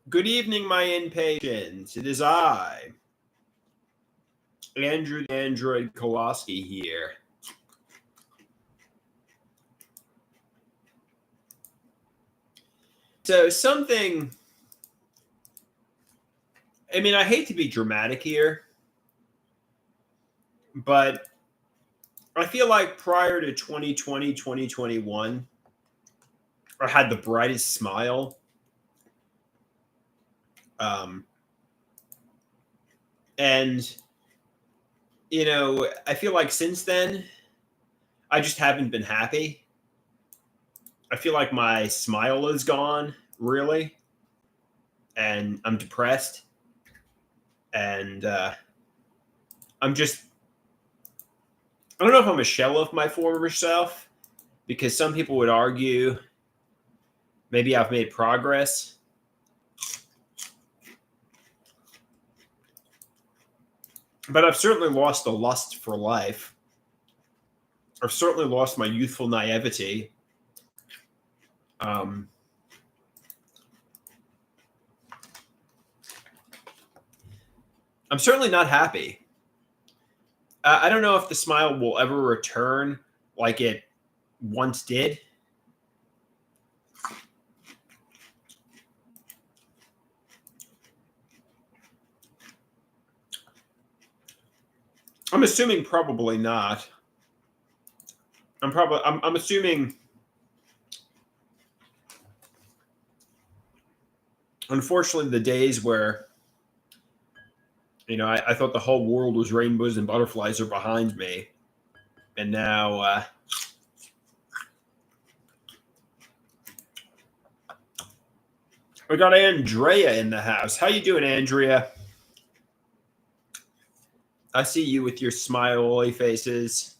Good evening, my impatience. It is I, Andrew the Android Kowalski here. So something, I hate to be dramatic here, but I feel like prior to 2020, 2021, I had the brightest smile. And, I feel like since then, I just haven't been happy. I feel like my smile is gone, really, and I'm depressed. And I'm just, I don't know if I'm a shell of my former self, because some people would argue maybe I've made progress. But I've certainly lost the lust for life. I've certainly lost my youthful naivety. I'm certainly not happy. I don't know if the smile will ever return like it once did. I'm assuming probably not. I'm assuming, unfortunately, the days where I thought the whole world was rainbows and butterflies are behind me, and now we got Andrea in the house. How you doing, Andrea? I see you with your smiley faces.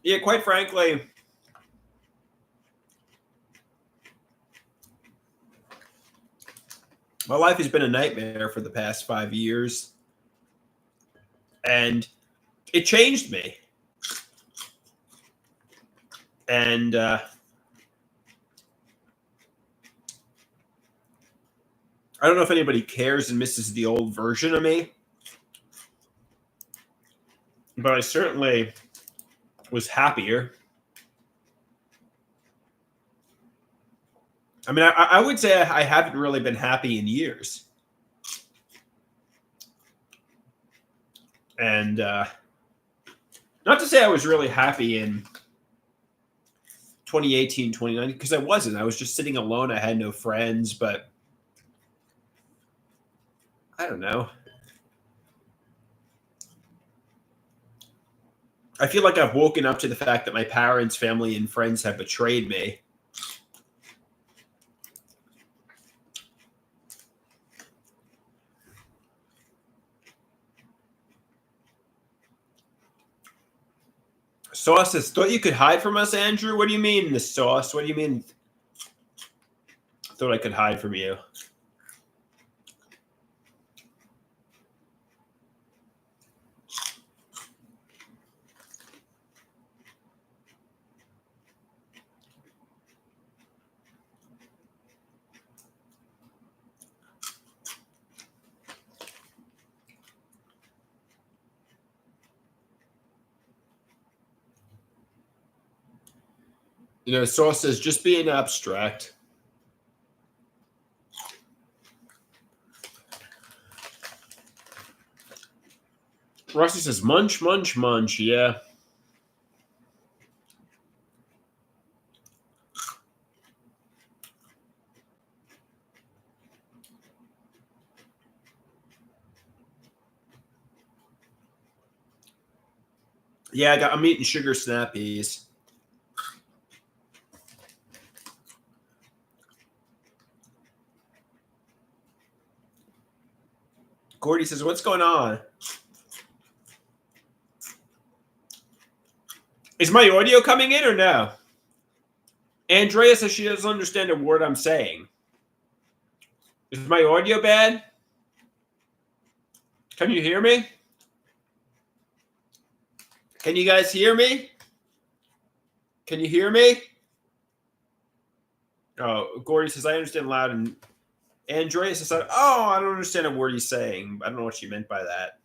Yeah, quite frankly, my life has been a nightmare for the past 5 years, and it changed me. And I don't know if anybody cares and misses the old version of me, but I certainly was happier. I would say I haven't really been happy in years. And not to say I was really happy in 2018, 2019, because I wasn't. I was just sitting alone. I had no friends, but I don't know. I feel like I've woken up to the fact that my parents, family, and friends have betrayed me. Sauce says, thought you could hide from us, Andrew? What do you mean, the sauce? What do you mean, thought I could hide from you? Sauce says, just being abstract. Rusty says, munch, munch, munch. Yeah. Yeah, I'm eating sugar snappies. Gordy says, what's going on? Is my audio coming in or no? Andrea says she doesn't understand a word I'm saying. Is my audio bad? Can you hear me? Can you guys hear me? Can you hear me? Oh, Gordy says, I understand loud. And Andrea says, oh, I don't understand a word he's saying. I don't know what she meant by that.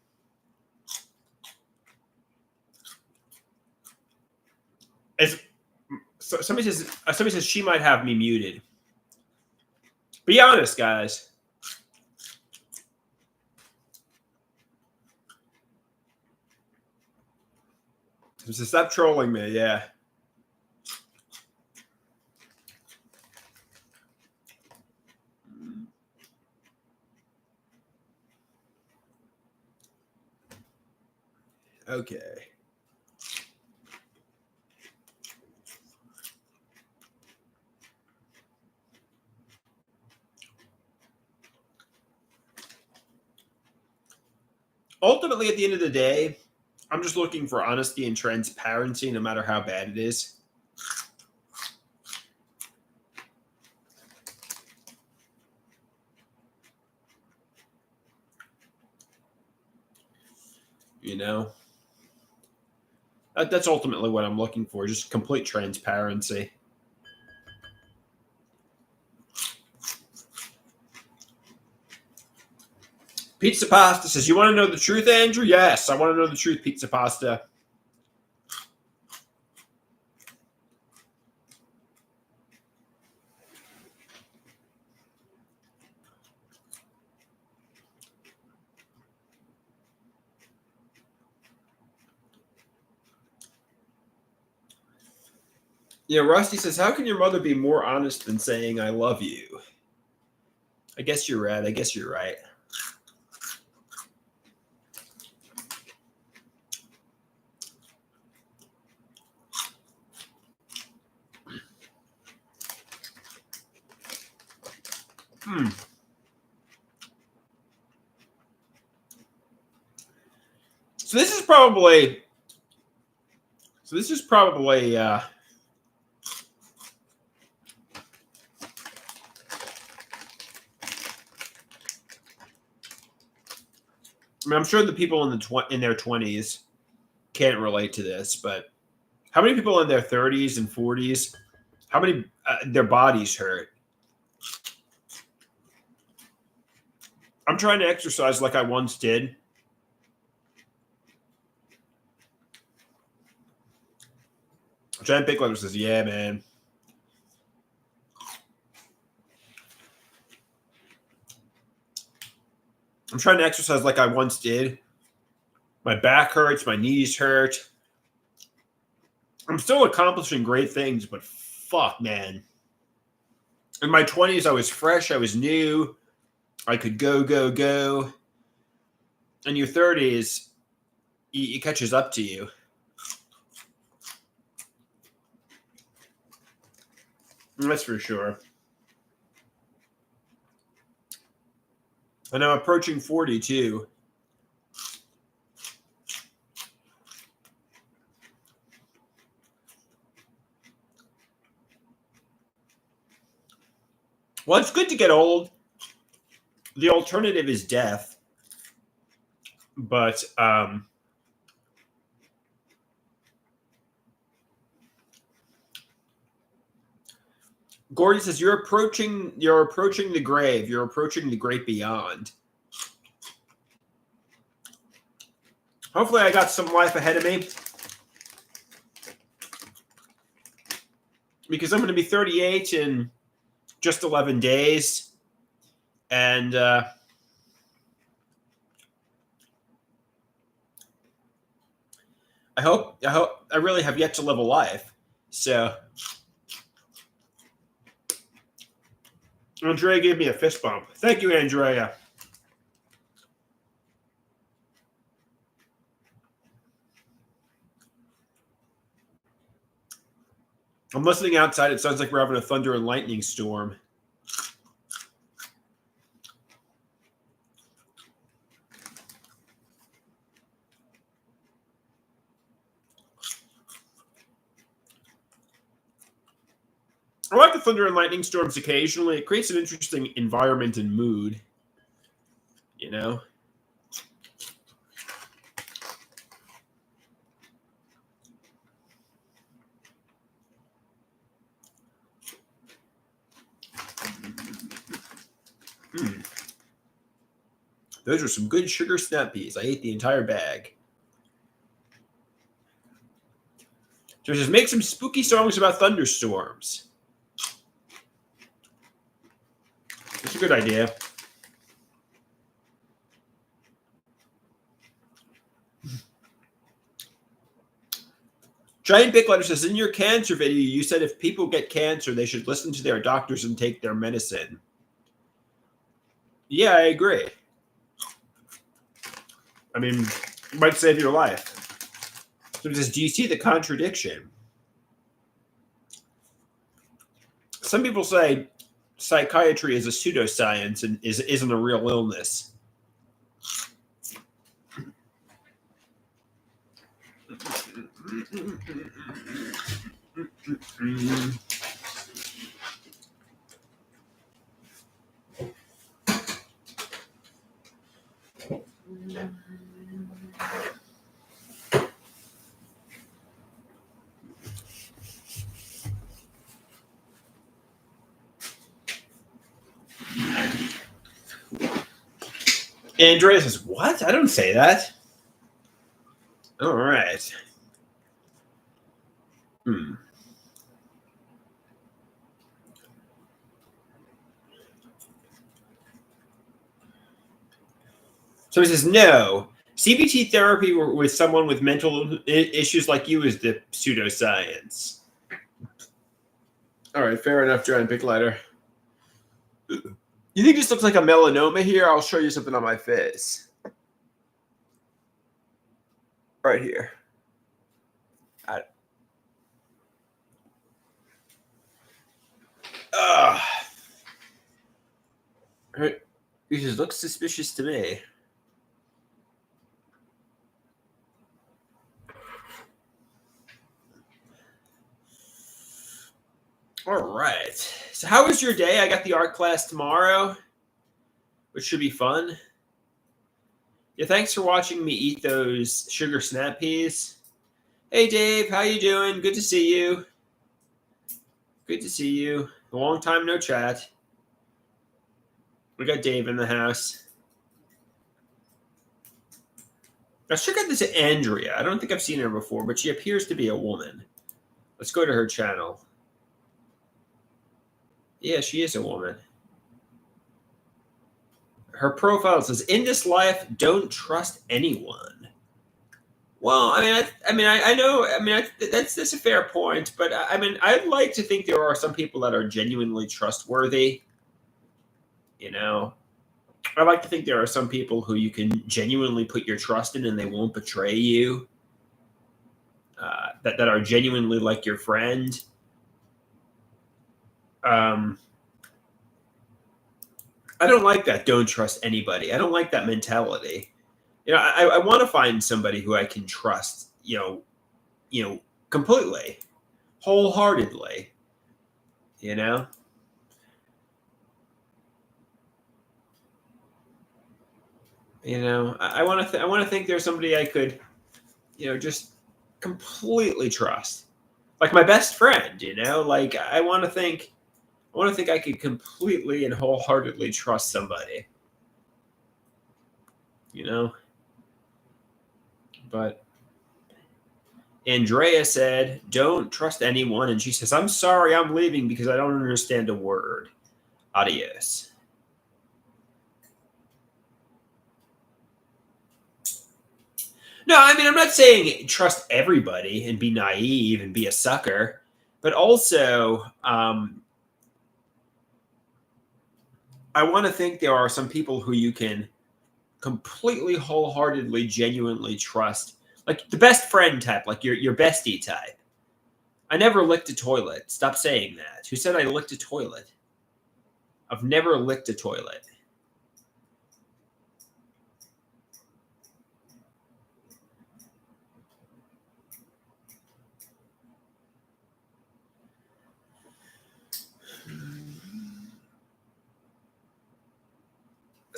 Somebody says she might have me muted. Be honest, guys. So stop trolling me. Yeah. Okay. Ultimately, at the end of the day, I'm just looking for honesty and transparency, no matter how bad it is. You know? That's ultimately what I'm looking for, just complete transparency. Pizza Pasta says, you want to know the truth, Andrew? Yes, I want to know the truth, Pizza Pasta. Yeah, Rusty says, how can your mother be more honest than saying I love you? I guess you're right. I guess you're right. So this is probably I mean, I'm sure the people in their 20s can't relate to this, but how many people in their 30s and 40s, how many their bodies hurt? I'm trying to exercise like I once did. Giant Big Letter says, yeah, man. I'm trying to exercise like I once did. My back hurts. My knees hurt. I'm still accomplishing great things, but fuck, man. In my 20s, I was fresh. I was new. I could go, go, go. In your 30s, it catches up to you. That's for sure. And I'm approaching 40 too. Well, it's good to get old. The alternative is death. But Gordy says you're approaching the grave. You're approaching the great beyond. Hopefully I got some life ahead of me. Because I'm going to be 38 in just 11 days. And I really have yet to live a life. So Andrea gave me a fist bump. Thank you, Andrea. I'm listening outside. It sounds like we're having a thunder and lightning storm. I like the thunder and lightning storms occasionally. It creates an interesting environment and mood. You know? Those were some good sugar snap peas. I ate the entire bag. So just make some spooky songs about thunderstorms. That's a good idea. Giant Big Letter says, in your cancer video, you said if people get cancer, they should listen to their doctors and take their medicine. Yeah, I agree. I mean, it might save your life. So it says, do you see the contradiction? Some people say psychiatry is a pseudoscience and isn't a real illness. Andrea says, what? I don't say that. All right. So he says, no. CBT therapy with someone with mental issues like you is the pseudoscience. All right, fair enough, Giant Big Lighter. You think this looks like a melanoma here? I'll show you something on my face. Right here. It just looks suspicious to me. All right. So how was your day? I got the art class tomorrow, which should be fun. Yeah, thanks for watching me eat those sugar snap peas. Hey, Dave, how you doing? Good to see you. Good to see you. A long time no chat. We got Dave in the house. Let's check out this Andrea. I don't think I've seen her before, but she appears to be a woman. Let's go to her channel. Yeah, she is a woman. Her profile says, "In this life, don't trust anyone." Well, I know. That's a fair point, but I'd like to think there are some people that are genuinely trustworthy. You know, I like to think there are some people who you can genuinely put your trust in, and they won't betray you. That are genuinely like your friend. I don't like that. Don't trust anybody. I don't like that mentality. You know, I want to find somebody who I can trust. Completely, wholeheartedly. You know. I want to. I want to think there's somebody I could, just completely trust, like my best friend. Like I want to think. I want to think I could completely and wholeheartedly trust somebody. But Andrea said, "Don't trust anyone," and she says, "I'm sorry, I'm leaving because I don't understand a word. Adios." No, I'm not saying trust everybody and be naive and be a sucker, but also, I want to think there are some people who you can completely, wholeheartedly, genuinely trust, like the best friend type, like your bestie type. I never licked a toilet. Stop saying that. Who said I licked a toilet? I've never licked a toilet.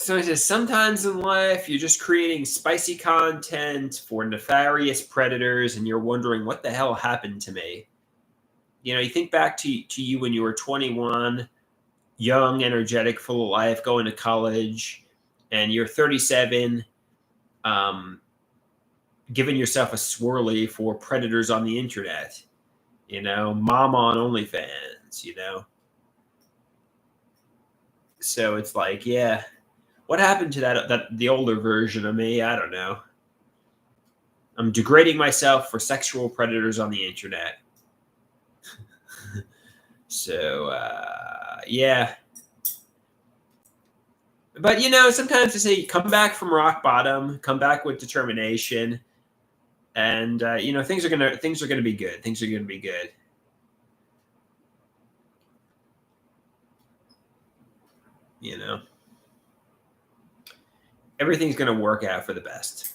So it says, sometimes in life, you're just creating spicy content for nefarious predators and you're wondering, what the hell happened to me? You know, you think back to you when you were 21, young, energetic, full of life, going to college, and you're 37, um, giving yourself a swirly for predators on the internet. You know, mom on OnlyFans, you know? So it's like, yeah, what happened to that the older version of me? I don't know. I'm degrading myself for sexual predators on the internet. So yeah. But you know, sometimes they say come back from rock bottom, come back with determination, and you know things are gonna be good. Things are gonna be good. You know, everything's gonna work out for the best.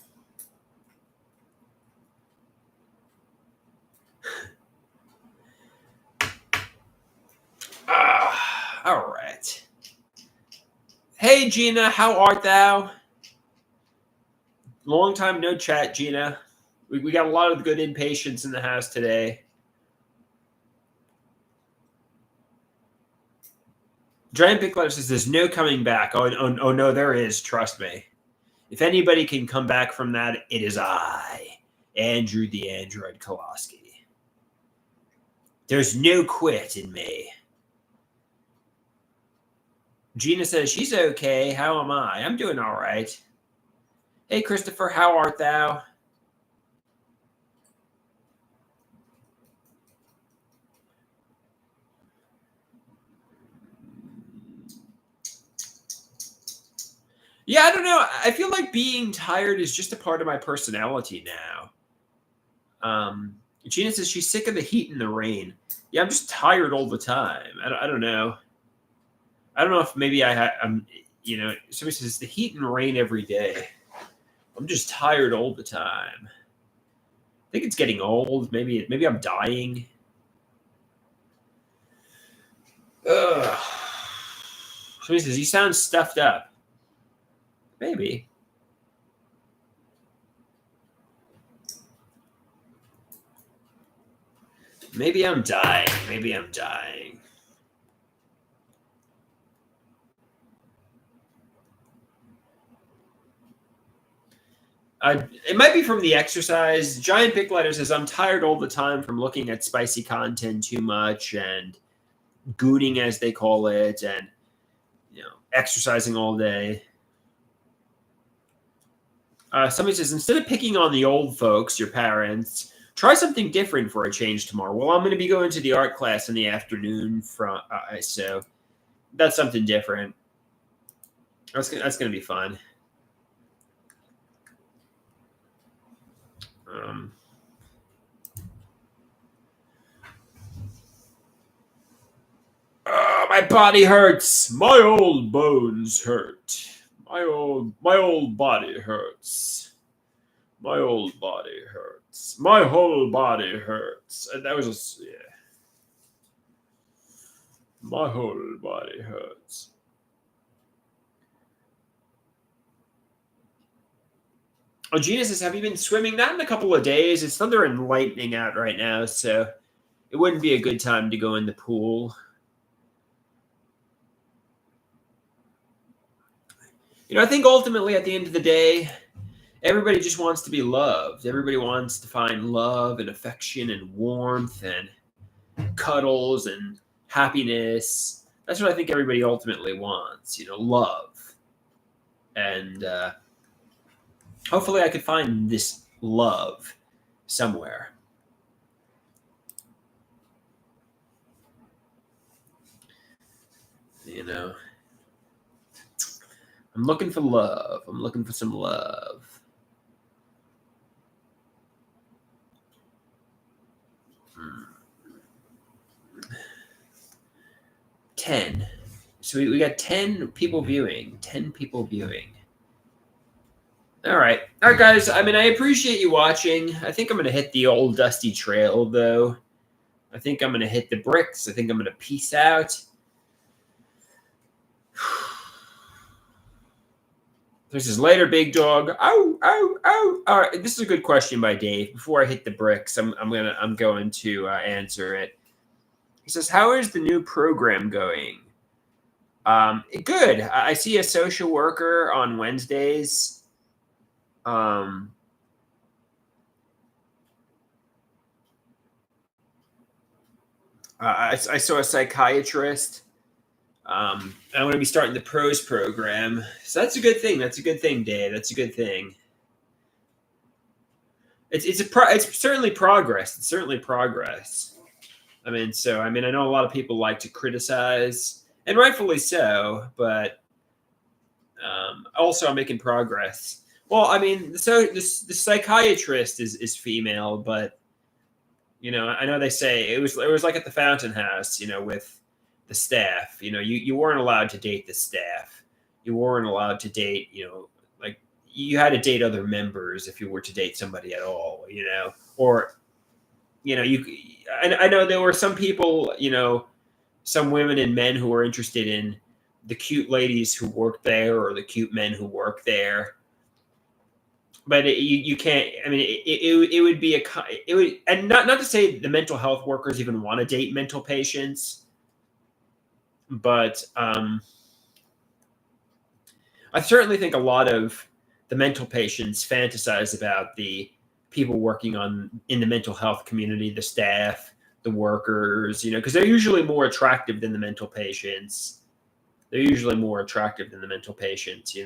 All right. Hey Gina, how art thou? Long time no chat, Gina. We got a lot of good impatience in the house today. Giant Big Letter says there's no coming back. Oh no, there is. Trust me. If anybody can come back from that, it is I, Andrew the Android Koloski. There's no quit in me. Gina says she's okay. How am I? I'm doing all right. Hey, Christopher, how art thou? Yeah, I don't know. I feel like being tired is just a part of my personality now. Gina says she's sick of the heat and the rain. Yeah, I'm just tired all the time. I don't know. I don't know if maybe I'm, you know, somebody says the heat and rain every day. I'm just tired all the time. I think it's getting old. Maybe I'm dying. Ugh. Somebody says you sound stuffed up. Maybe. Maybe I'm dying. Maybe I'm dying. It might be from the exercise. Giant Big Letter says, I'm tired all the time from looking at spicy content too much and gooning, as they call it, and you know, exercising all day. Somebody says, instead of picking on the old folks, your parents, try something different for a change tomorrow. Well, I'm going to be going to the art class in the afternoon, so that's something different. That's going to be fun. My body hurts. My old bones hurt. My old body hurts. My old body hurts. My whole body hurts. And that was just, yeah. My whole body hurts. Oh, Gina says, have you been swimming? Not in a couple of days. It's thunder and lightning out right now, so it wouldn't be a good time to go in the pool. You know, I think ultimately at the end of the day, everybody just wants to be loved. Everybody wants to find love and affection and warmth and cuddles and happiness. That's what I think everybody ultimately wants, you know, love. And hopefully I could find this love somewhere. You know, I'm looking for love. I'm looking for some love. Hmm. 10. So we got 10 people viewing. 10 people viewing. All right, guys. I mean, I appreciate you watching. I think I'm gonna hit the old dusty trail, though. I think I'm gonna hit the bricks. I think I'm gonna peace out. This is later, big dog. Oh, oh, oh. All right, this is a good question by Dave. Before I hit the bricks, I'm going to answer it. He says, "How is the new program going?" Good. I see a social worker on Wednesdays. I saw a psychiatrist. I'm going to be starting the pros program, so that's a good thing. That's a good thing, Dave. That's a good thing. It's certainly progress. It's certainly progress. I mean, I know a lot of people like to criticize, and rightfully so, but also I'm making progress. Well, I mean, the psychiatrist is female, but I know they say it was like at the Fountain House, with the staff. You weren't allowed to date the staff. You weren't allowed to date, like you had to date other members if you were to date somebody at all, or I know there were some people, some women and men who were interested in the cute ladies who worked there or the cute men who work there. But you can't. I mean, it would be it would, and not to say the mental health workers even want to date mental patients, but I certainly think a lot of the mental patients fantasize about the people working in the mental health community, the staff, the workers, because they're usually more attractive than the mental patients. They're usually more attractive than the mental patients,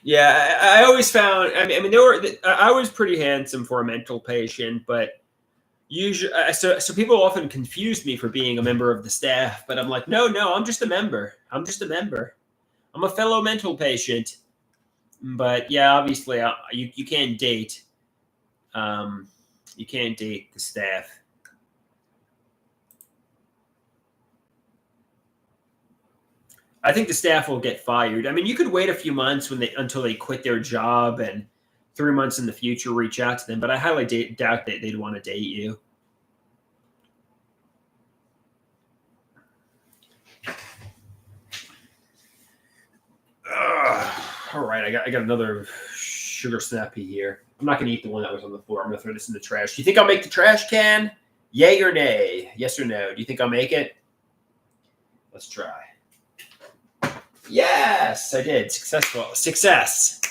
Yeah, I always found. I mean, I was pretty handsome for a mental patient, but usually, so people often confuse me for being a member of the staff. But I'm like, no, I'm just a member. I'm just a member. I'm a fellow mental patient. But yeah, obviously, you can't date. You can't date the staff. I think the staff will get fired. I mean, you could wait a few months until they quit their job, and 3 months in the future reach out to them. But I highly doubt that they'd want to date you. All right, I got another sugar snappy here. I'm not gonna eat the one that was on the floor. I'm gonna throw this in the trash. Do you think I'll make the trash can? Yay or nay? Yes or no? Do you think I'll make it? Let's try. Yes, I did. Successful. Success.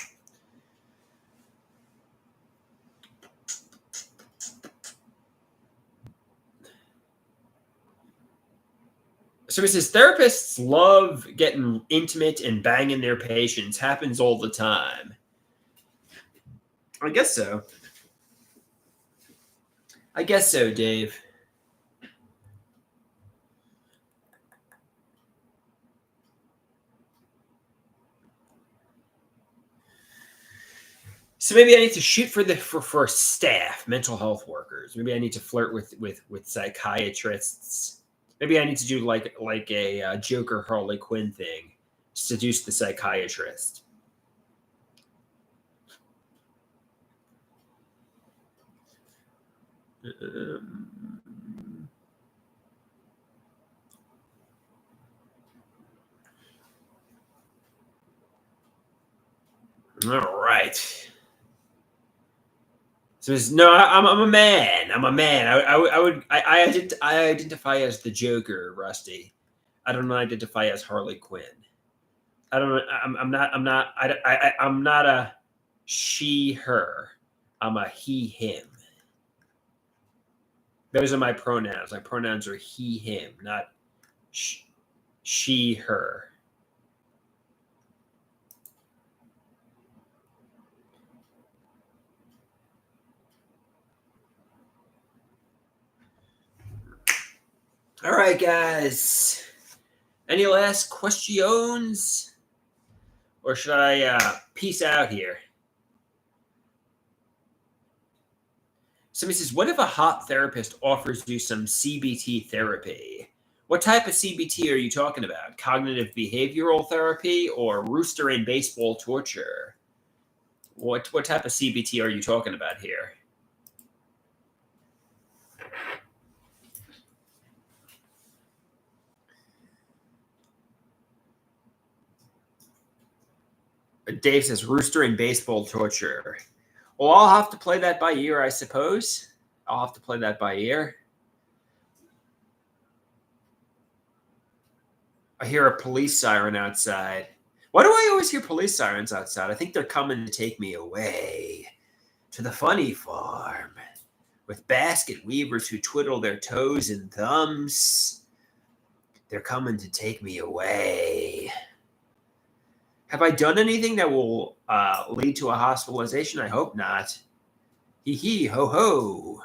So it says therapists love getting intimate and banging their patients. Happens all the time. I guess so. I guess so, Dave. So maybe I need to shoot for staff, mental health workers. Maybe I need to flirt with psychiatrists. Maybe I need to do like a Joker Harley Quinn thing, seduce the psychiatrist. All right. So no, I'm a man. I'm a man. I identify as the Joker, Rusty. I don't identify as Harley Quinn. I don't know. I'm not a she her. I'm a he him. Those are my pronouns. My pronouns are he him, not she her. All right, guys. Any last questions? Or should I peace out here? Somebody says, what if a hot therapist offers you some CBT therapy? What type of CBT are you talking about? Cognitive behavioral therapy or rooster and baseball torture? What type of CBT are you talking about here? Dave says rooster and baseball torture. Well, I'll have to play that by ear, I suppose. I'll have to play that by ear. I hear a police siren outside. Why do I always hear police sirens outside? I think they're coming to take me away to the funny farm with basket weavers who twiddle their toes and thumbs. They're coming to take me away. Have I done anything that will lead to a hospitalization? I hope not. Hee hee, ho ho.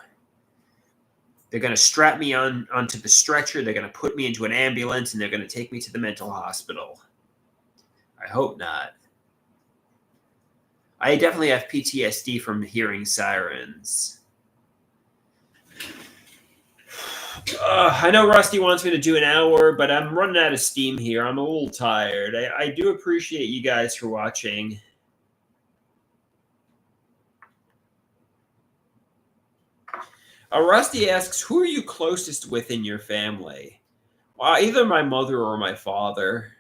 They're going to strap me onto the stretcher. They're going to put me into an ambulance, and they're going to take me to the mental hospital. I hope not. I definitely have PTSD from hearing sirens. I know Rusty wants me to do an hour, but I'm running out of steam here. I'm a little tired. I do appreciate you guys for watching. Rusty asks, who are you closest with in your family? Well, either my mother or my father.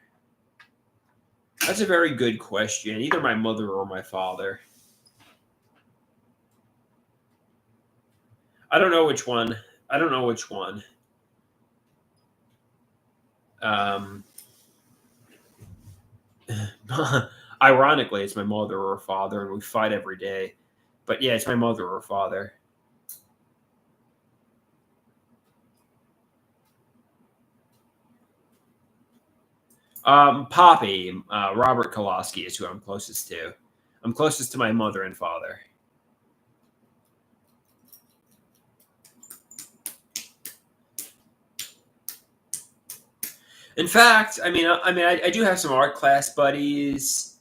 That's a very good question. Either my mother or my father. I don't know which one. Ironically, it's my mother or father, and we fight every day. But yeah, it's my mother or father. Poppy, Robert Koloski is who I'm closest to. I'm closest to my mother and father. In fact, I do have some art class buddies,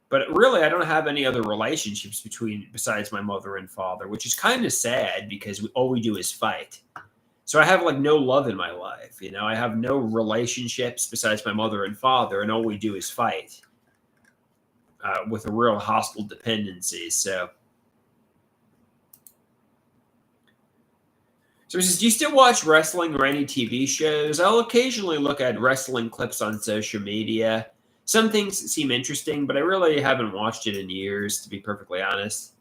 but really I don't have any other relationships besides my mother and father, which is kind of sad because all we do is fight. So I have like no love in my life, you know. I have no relationships besides my mother and father, and all we do is fight with a real hostile dependency. So he says, do you still watch wrestling or any TV shows? I'll occasionally look at wrestling clips on social media. Some things seem interesting, but I really haven't watched it in years, to be perfectly honest.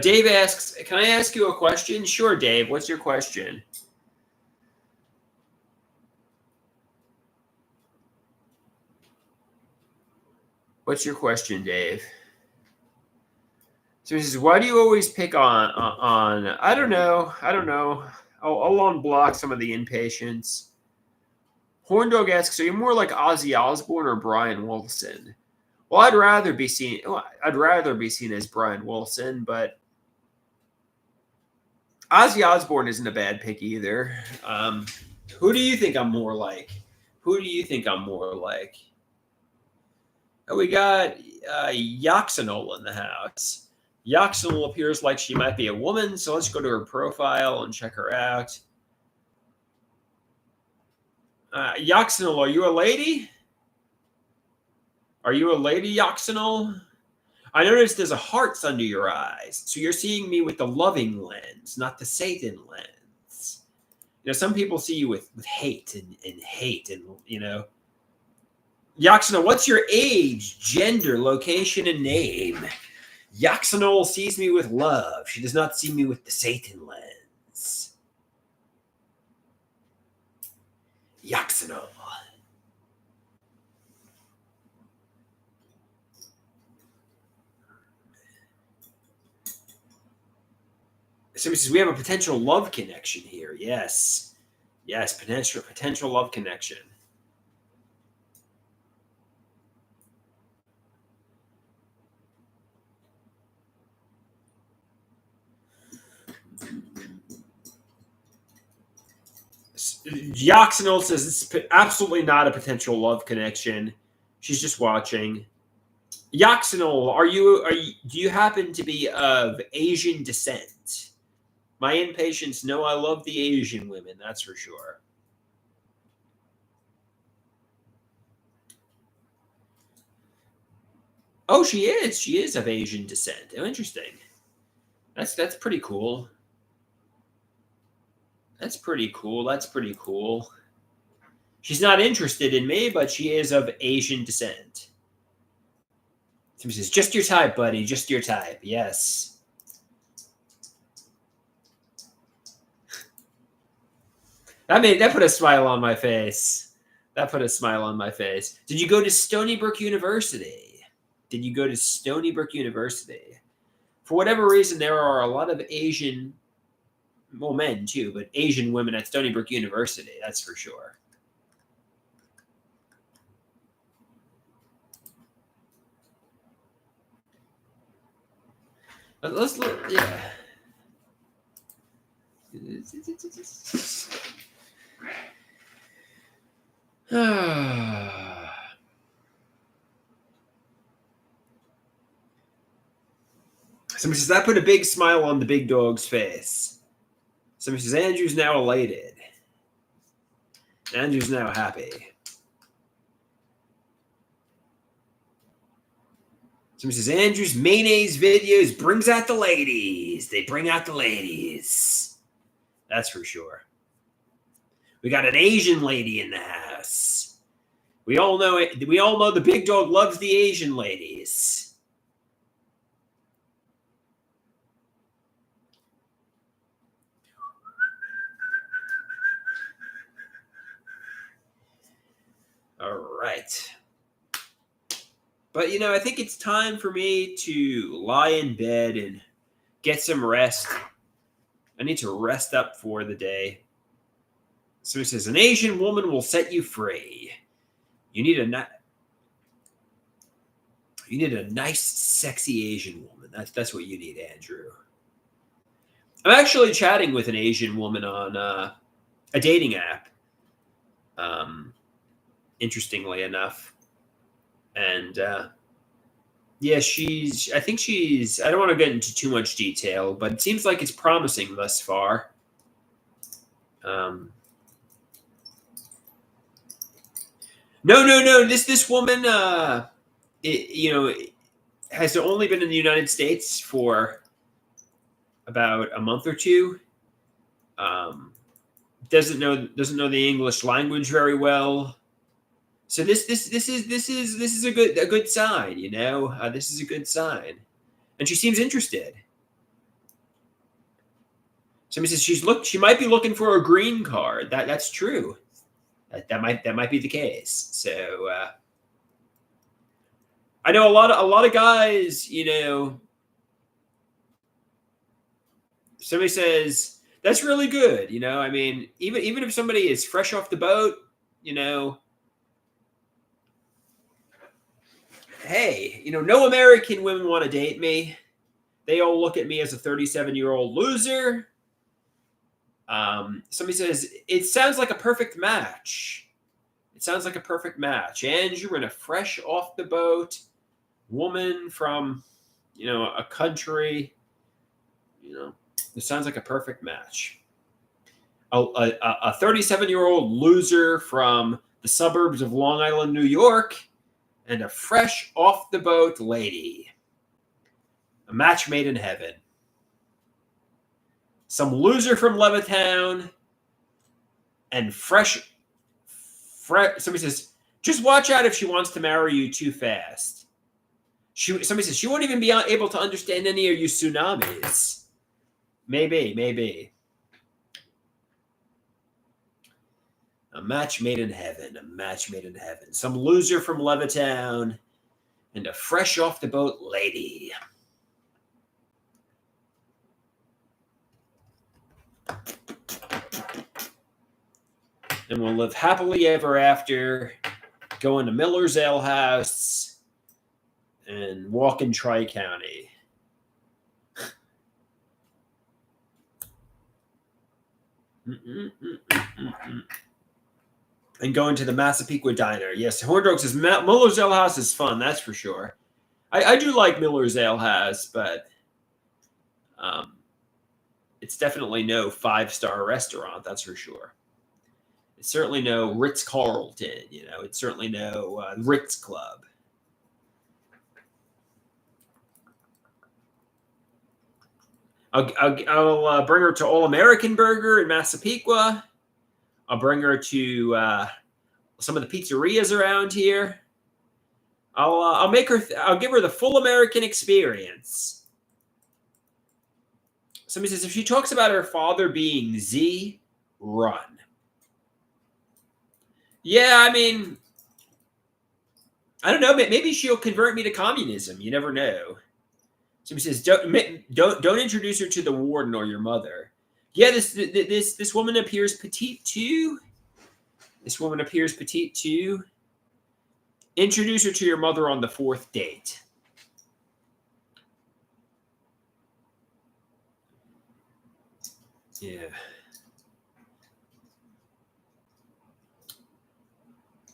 Dave asks, can I ask you a question? Sure, Dave. What's your question? What's your question, Dave? So he says, why do you always pick on I don't know. I'll unblock some of the impatience. Horndog asks, are you more like Ozzy Osbourne or Brian Wilson? Well, I'd rather be seen as Brian Wilson, but Ozzy Osbourne isn't a bad pick either. Who do you think I'm more like? Oh, we got Yoxanol in the house. Yoxanol appears like she might be a woman, so let's go to her profile and check her out. Yoxanol, are you a lady? Are you a lady, Yoxanol? I noticed there's a hearts under your eyes, so you're seeing me with the loving lens, not the Satan lens. You know, some people see you with hate and hate, and you know. Yoxanol, what's your age, gender, location, and name? Yoxanol sees me with love. She does not see me with the Satan lens. Yoxanol. So he says, we have a potential love connection here. Yes. Potential love connection. Yoxanol says it's absolutely not a potential love connection. She's just watching. Yoxanol, do you happen to be of Asian descent? My impatients know I love the Asian women, that's for sure. Oh, she is. She is of Asian descent. Oh, interesting. That's pretty cool. That's pretty cool. She's not interested in me, but she is of Asian descent. Somebody says, just your type, buddy. Just your type. Yes. That put a smile on my face. That put a smile on my face. Did you go to Stony Brook University? Did you go to Stony Brook University? For whatever reason, there are a lot of Asian, well, men too, but Asian women at Stony Brook University. That's for sure. But let's look. Yeah. Somebody says, that put a big smile on the big dog's face. Somebody says, Andrew's now elated. Andrew's now happy. Somebody says, Andrew's mayonnaise videos brings out the ladies. They bring out the ladies. That's for sure. We got an Asian lady in the house. We all know it. We all know the big dog loves the Asian ladies. All right. But, I think it's time for me to lie in bed and get some rest. I need to rest up for the day. So he says, an Asian woman will set you free. You need a nice, sexy Asian woman. That's what you need, Andrew. I'm actually chatting with an Asian woman on a dating app. Interestingly enough. And yeah, I think she's, I don't want to get into too much detail, but it seems like it's promising thus far. No. This woman, has only been in the United States for about a month or two. Doesn't know the English language very well. So this is a good sign, this is a good sign, and she seems interested. Somebody says she might be looking for a green card. That's true. That might be the case. So I know a lot of guys. Somebody says that's really good. I mean, even if somebody is fresh off the boat, hey, no American women want to date me. They all look at me as a 37-year-old loser. Somebody says, it sounds like a perfect match. It sounds like a perfect match. Andrew and a fresh off the boat woman from, a country, it sounds like a perfect match. A 37-year-old loser from the suburbs of Long Island, New York, and a fresh off the boat lady. A match made in heaven. Some loser from Levittown and fresh. Somebody says, just watch out if she wants to marry you too fast. Somebody says, she won't even be able to understand any of you tsunamis. Maybe. A match made in heaven. A match made in heaven. Some loser from Levittown and a fresh off the boat lady. And we'll live happily ever after, go into Miller's Ale House, and walk in Tri-County. And going to the Massapequa Diner. Yes, Horndog says Miller's Ale House is fun, that's for sure. I do like Miller's Ale House, but it's definitely no 5-star restaurant, that's for sure. It's certainly no Ritz-Carlton, It's certainly no Ritz Club. I'll bring her to All American Burger in Massapequa. I'll bring her to some of the pizzerias around here. I'll make her. I'll give her the full American experience. Somebody says if she talks about her father being Z, run. Yeah, I mean, I don't know. Maybe she'll convert me to communism. You never know. Somebody says don't introduce her to the warden or your mother. Yeah, this woman appears petite too. This woman appears petite too. Introduce her to your mother on the 4th date. Yeah.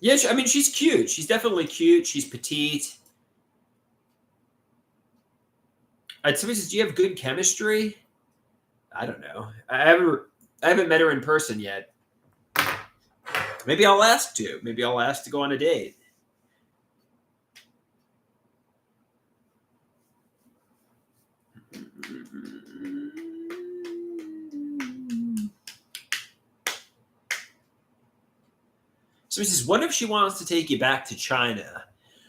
Yeah, I mean, she's cute. She's definitely cute. She's petite. Somebody says, "Do you have good chemistry?" I don't know. I haven't met her in person yet. Maybe I'll ask to. Maybe I'll ask to go on a date. So he says, what if she wants to take you back to China?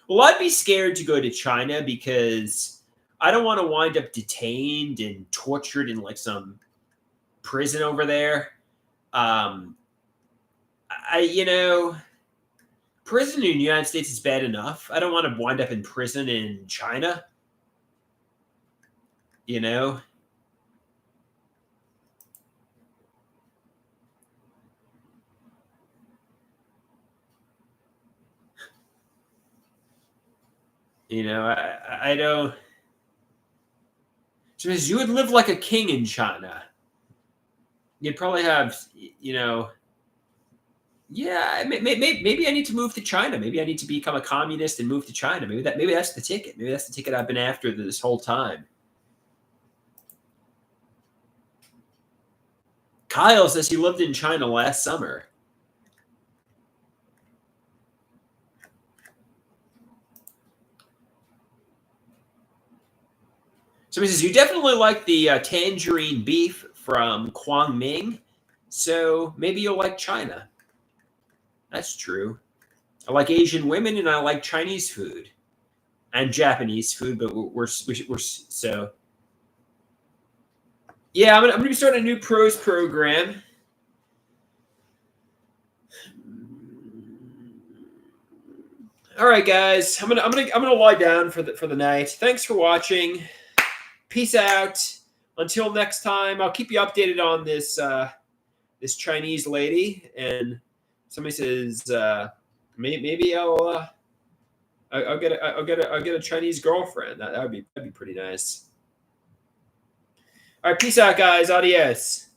Well, I'd be scared to go to China because I don't want to wind up detained and tortured in like some prison over there. Prison in the United States is bad enough. I don't want to wind up in prison in China. You know? I don't. So you would live like a king in China. You'd probably have, yeah, maybe I need to move to China. Maybe I need to become a communist and move to China. Maybe that's the ticket. Maybe that's the ticket I've been after this whole time. Kyle says he lived in China last summer. So he says, you definitely like the tangerine beef from Kwangming, so maybe you'll like China. That's true. I like Asian women and I like Chinese food and Japanese food, but we're so. Yeah, I'm gonna be starting a new pros program. All right, guys, I'm gonna lie down for the night. Thanks for watching. Peace out. Until next time, I'll keep you updated on this Chinese lady. And somebody says maybe I'll get a Chinese girlfriend. That'd be pretty nice. All right, peace out, guys. Adios.